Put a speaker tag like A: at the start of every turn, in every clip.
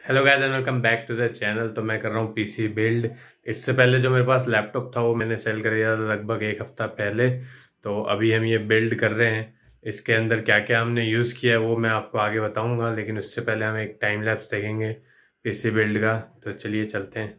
A: Hello guys and welcome back to the channel. तो मैं कर रहा हूँ पीसी बिल्ड। इससे पहले जो मेरे पास लैपटॉप था वो मैंने सेल कर दिया था लगभग एक हफ्ता पहले। तो अभी हम ये बिल्ड कर रहे हैं। इसके अंदर क्या क्या हमने यूज़ किया है वो मैं आपको आगे बताऊंगा, लेकिन उससे पहले हम एक टाइम लैप्स देखेंगे पीसी बिल्ड का। तो चलिए चलते हैं।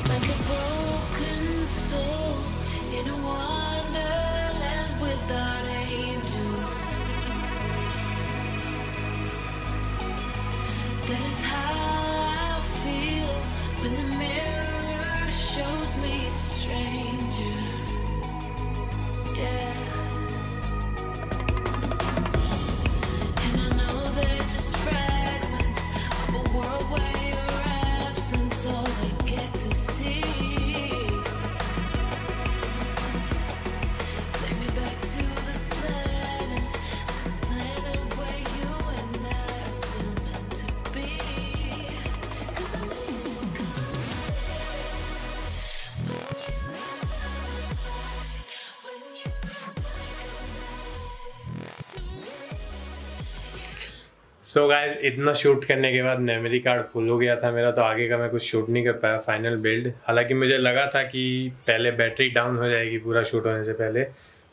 B: Like a broken soul in a wonderland without angels. That is how I feel when the mirror shows me a stranger. Yeah. And I know they're just fragments of a world where your absence all I get to see. Take me back to the planet where you and I are still meant to be. 'Cause I need you come when you next to me.
A: So guys इतना shoot करने के बाद memory card full हो गया था मेरा, तो आगे का मैं कुछ शूट नहीं कर पाया फाइनल बिल्ड। हालांकि मुझे लगा था कि पहले बैटरी डाउन हो जाएगी पूरा शूट होने से पहले,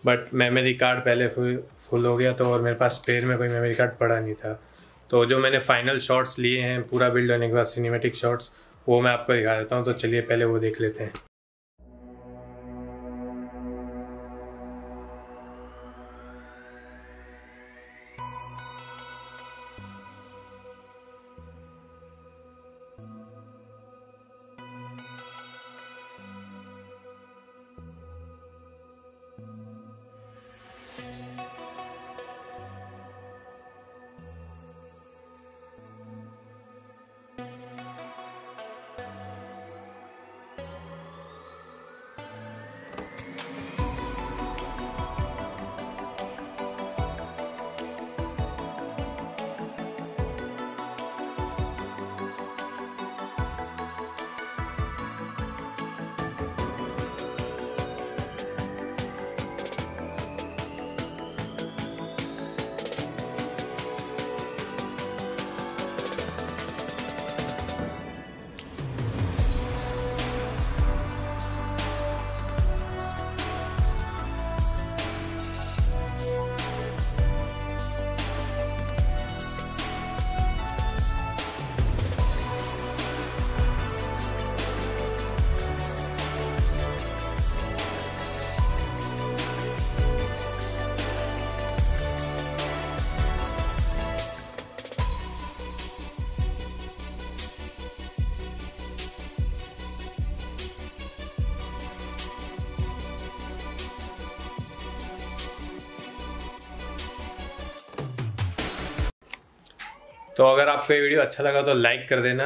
A: बट मेमोरी कार्ड पहले फुल हो गया तो, और मेरे पास स्पेयर में कोई मेमोरी कार्ड पड़ा नहीं था। तो जो मैंने फाइनल शॉट्स लिए हैं पूरा बिल्ड होने के बाद, सिनेमेटिक शॉट्स, वो मैं आपको दिखा देता हूँ। तो चलिए पहले वो देख लेते हैं। तो अगर आपको ये वीडियो अच्छा लगा तो लाइक कर देना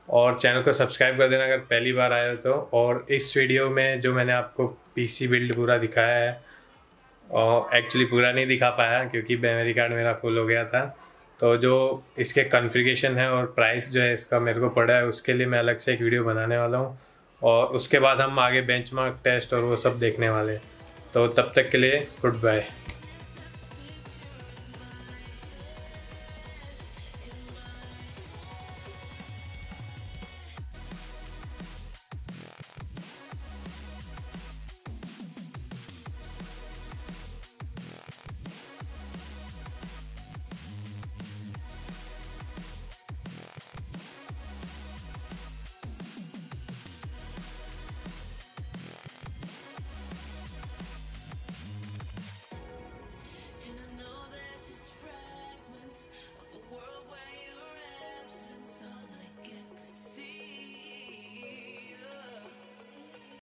A: और चैनल को सब्सक्राइब कर देना अगर पहली बार आए हो तो। और इस वीडियो में जो मैंने आपको पीसी बिल्ड पूरा दिखाया है, और एक्चुअली पूरा नहीं दिखा पाया क्योंकि मेमोरी कार्ड मेरा फुल हो गया था। तो जो इसके कॉन्फ़िगरेशन है और प्राइस जो है इसका मेरे को पड़ा है, उसके लिए मैं अलग से एक वीडियो बनाने वाला हूँ। और उसके बाद हम आगे बेंचमार्क टेस्ट और वो सब देखने वाले हैं। तो तब तक के लिए गुड बाय।